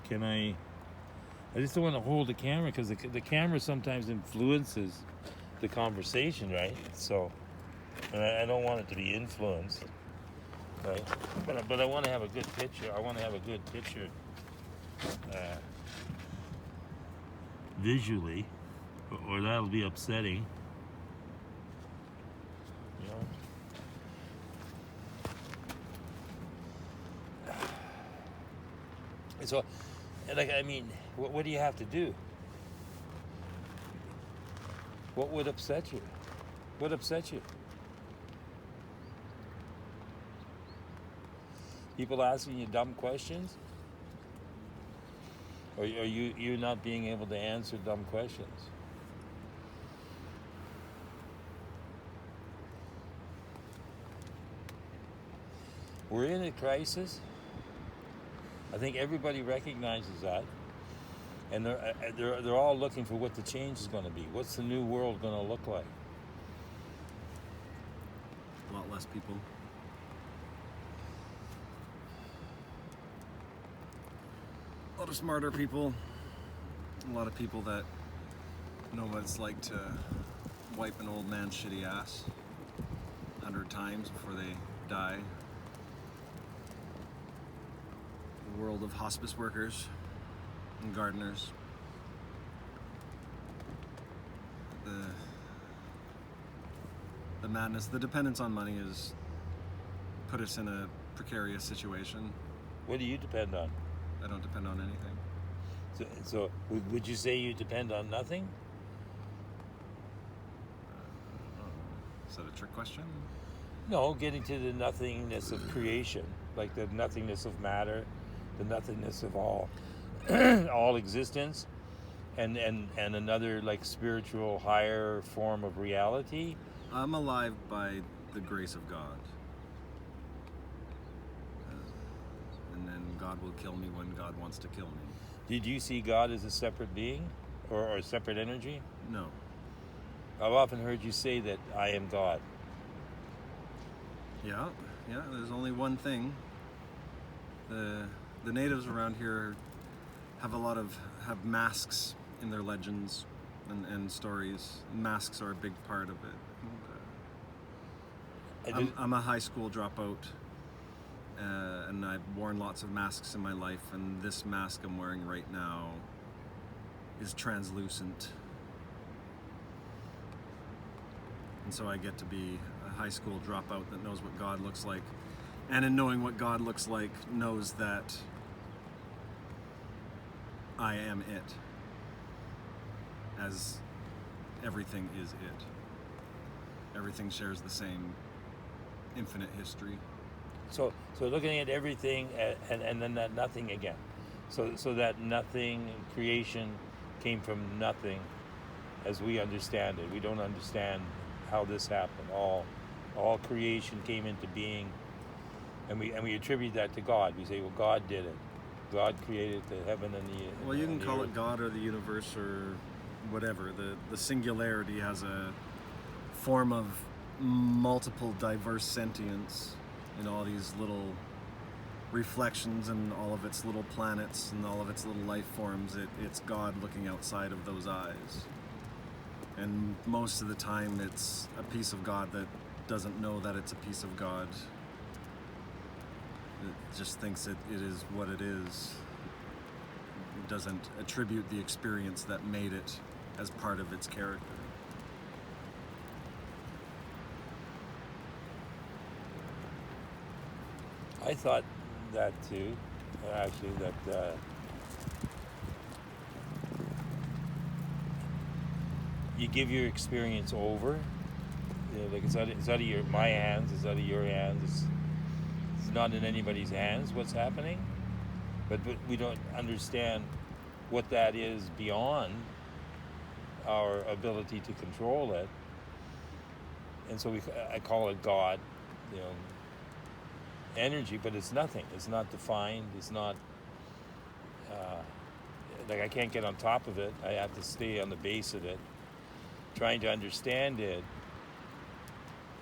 can I just don't want to hold the camera because the camera sometimes influences the conversation, right? So, and I don't want it to be influenced, right? But I want to have a good picture. I want to have a good picture visually, or that'll be upsetting. You know. So, like, I mean, what do you have to do? What would upset you? What upsets you? People asking you dumb questions? Or are you not being able to answer dumb questions? We're in a crisis. I think everybody recognizes that. And they're all looking for what the change is going to be. What's the new world going to look like? A lot less people. A lot of smarter people. A lot of people that know what it's like to wipe an old man's shitty ass 100 times before they die. The world of hospice workers and gardeners. The madness, the dependence on money has put us in a precarious situation. What do you depend on? I don't depend on anything. So would you say you depend on nothing? Is that a trick question? No, getting to the nothingness of creation, like the nothingness of matter, the nothingness of all all existence, and another like spiritual higher form of reality. I'm alive by the grace of God. And then God will kill me when God wants to kill me. Did you see God as a separate being or a separate energy? No. I've often heard you say that I am God. Yeah, there's only one thing. The natives around here have masks in their legends and stories. Masks are a big part of it. I'm a high school dropout, and I've worn lots of masks in my life, and this mask I'm wearing right now is translucent. And so I get to be a high school dropout that knows what God looks like, and in knowing what God looks like, knows that I am it, as everything is it. Everything shares the same infinite history. So looking at everything and then that nothing again. So that nothing creation came from nothing as we understand it. We don't understand how this happened. All creation came into being, and we attribute that to God. We say, well, God did it. God created the heaven and the Well, you can the call earth. it God or the universe or whatever. The singularity has a form of multiple diverse sentience in all these little reflections and all of its little planets and all of its little life forms. It's God looking outside of those eyes. And most of the time it's a piece of God that doesn't know that it's a piece of God. It just thinks it is what it is. It doesn't attribute the experience that made it as part of its character. I thought that too, actually, that you give your experience over. You know, like it's out of my hands, it's out of your hands. It's not in anybody's hands what's happening, but we don't understand what that is beyond our ability to control it, and so I call it God, you know, energy, but it's nothing. It's not defined. It's not like I can't get on top of it. I have to stay on the base of it, trying to understand it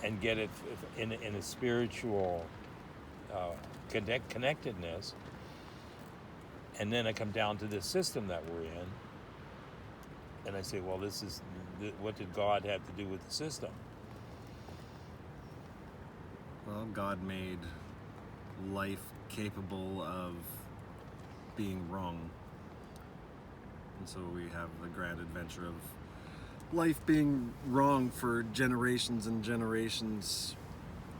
and get it in a spiritual connectedness. And then I come down to this system that we're in, and I say, well, what did God have to do with the system? Well, God made life capable of being wrong. And so we have the grand adventure of life being wrong for generations and generations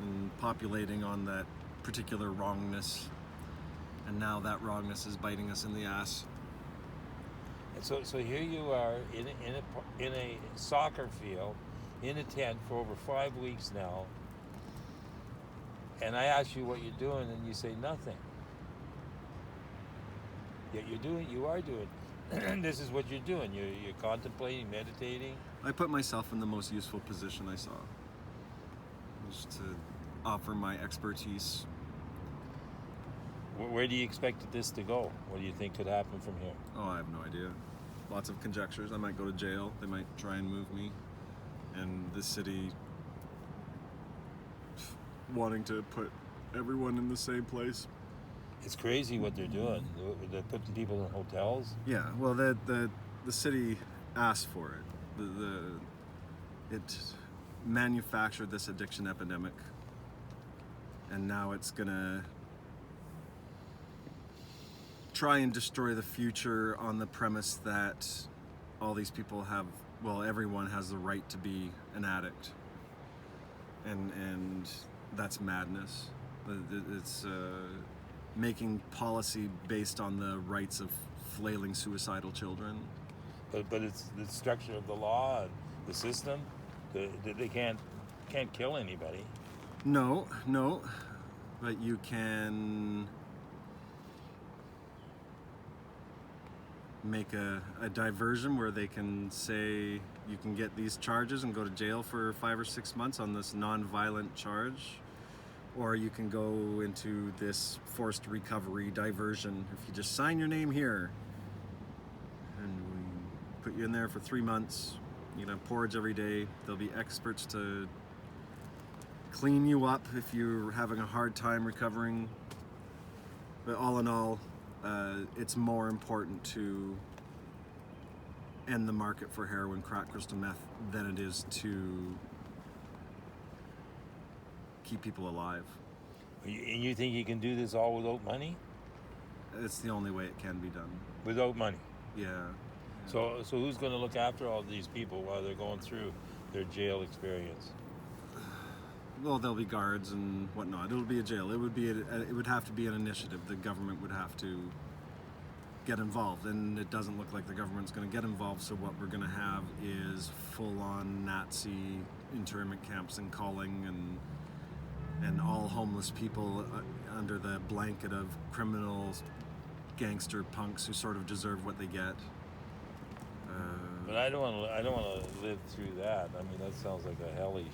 and populating on that particular wrongness. And now that wrongness is biting us in the ass. And so here you are in a soccer field, in a tent for over 5 weeks now, and I ask you what you're doing, and you say nothing. Yet you are doing. This is what you're doing. You're contemplating, meditating. I put myself in the most useful position I saw, just to offer my expertise. Where do you expect this to go? What do you think could happen from here? Oh, I have no idea. Lots of conjectures. I might go to jail. They might try and move me. And the city wanting to put everyone in the same place. It's crazy what they're doing. They're putting people in hotels. Yeah, well, the city asked for it. It manufactured this addiction epidemic, and now it's gonna try and destroy the future on the premise that all these people everyone has the right to be an addict, and that's madness. It's making policy based on the rights of flailing suicidal children. But it's the structure of the law and the system. They can't kill anybody. No, but you can make a diversion where they can say you can get these charges and go to jail for 5 or 6 months on this non-violent charge, or you can go into this forced recovery diversion if you just sign your name here, and we put you in there for 3 months. You can have porridge every day. There'll be experts to clean you up if you're having a hard time recovering. But all in all, it's more important to end the market for heroin, crack, crystal meth than it is to keep people alive. And you think you can do this all without money? It's the only way it can be done. Without money. Yeah. So who's going to look after all these people while they're going through their jail experience? Well, there'll be guards and whatnot. It'll be a jail. It would have to be an initiative. The government would have to get involved, and it doesn't look like the government's going to get involved. So what we're going to have is full-on Nazi internment camps and culling, and all homeless people under the blanket of criminals, gangster punks who sort of deserve what they get. But I don't want to live through that. I mean, that sounds like a hellish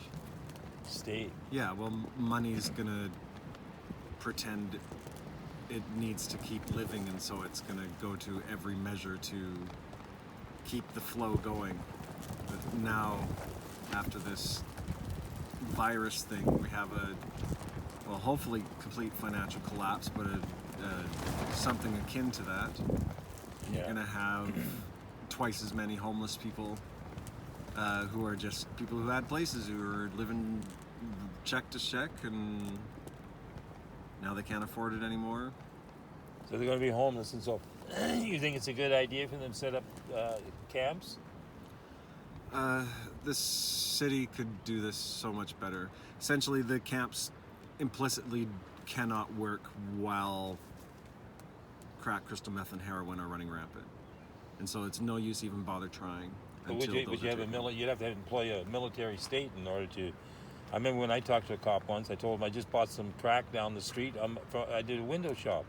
state. Yeah, well, money's gonna pretend it needs to keep living, and so it's gonna go to every measure to keep the flow going. But now, after this virus thing, we have hopefully complete financial collapse, but something akin to that. Yeah. You're gonna have twice as many homeless people who are just people who had places, who are living check to check, and now they can't afford it anymore. So they're going to be homeless, and so you think it's a good idea for them to set up camps? The city could do this so much better. Essentially, the camps implicitly cannot work while crack, crystal meth, and heroin are running rampant. And so it's no use even bother trying. Would you you'd have to employ a military state in order to. I remember when I talked to a cop once, I told him I just bought some crack down the street. I did a window shop.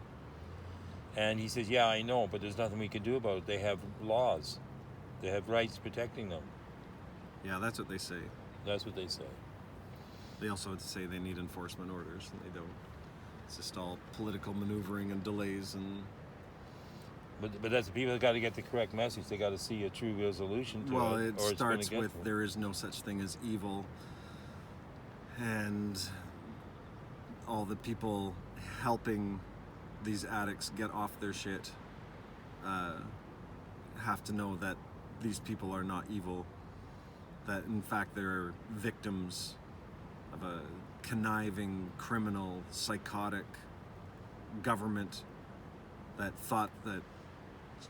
And he says, yeah, I know, but there's nothing we can do about it. They have laws. They have rights protecting them. Yeah, that's what they say. That's what they say. They also say they need enforcement orders, and they don't. It's just all political maneuvering and delays and... But that's the people that got to get the correct message. They got to see a true resolution to well, it. Well, it starts with there is no such thing as evil, and all the people helping these addicts get off their shit have to know that these people are not evil, that in fact they're victims of a conniving, criminal, psychotic government that thought that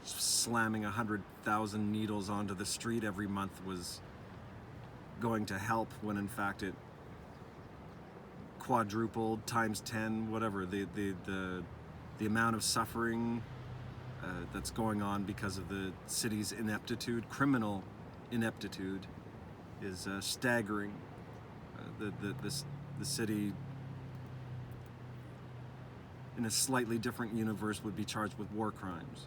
slamming 100,000 needles onto the street every month was going to help, when in fact it quadrupled times 10, whatever, the amount of suffering that's going on because of the city's ineptitude, criminal ineptitude, is staggering. The city, in a slightly different universe, would be charged with war crimes,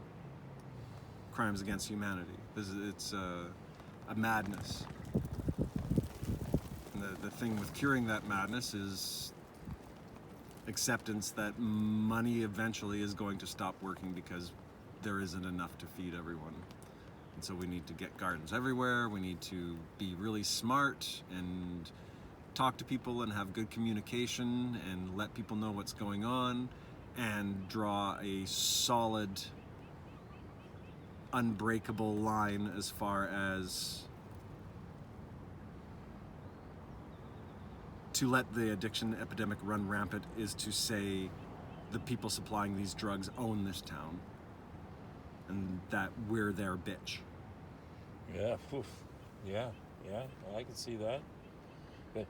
crimes against humanity. It's a madness. And the thing with curing that madness is acceptance that money eventually is going to stop working because there isn't enough to feed everyone. And so we need to get gardens everywhere. We need to be really smart and talk to people and have good communication and let people know what's going on and draw a solid, unbreakable line as far as to let the addiction epidemic run rampant is to say the people supplying these drugs own this town and that we're their bitch. Yeah, poof. Yeah, I can see that. But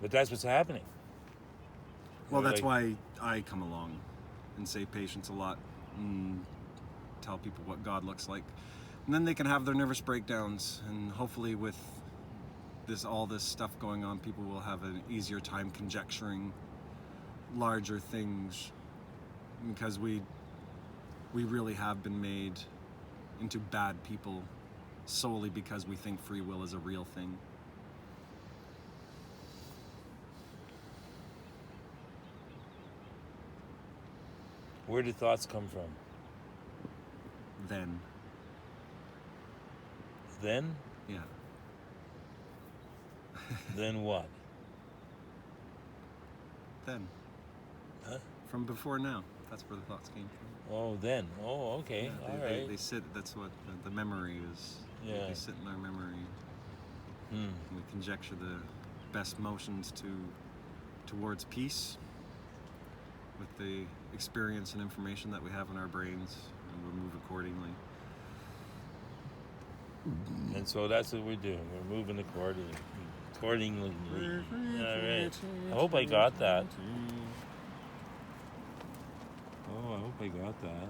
but that's what's happening. Well, that's why I come along and say patience a lot and tell people what God looks like. And then they can have their nervous breakdowns, and hopefully with all this stuff going on, people will have an easier time conjecturing larger things, because we really have been made into bad people solely because we think free will is a real thing. Where do thoughts come from? Then, yeah. Then what? Then. Huh? From before now. That's where the thoughts came from. Oh, then. Oh, okay. Yeah, All right. They sit. That's what the memory is. Yeah. They sit in our memory. Hmm. And we conjecture the best motions towards peace with the experience and information that we have in our brains, and we'll move accordingly. And so that's what we're doing. We're moving accordingly. All right. I hope I got that. Oh, I hope I got that.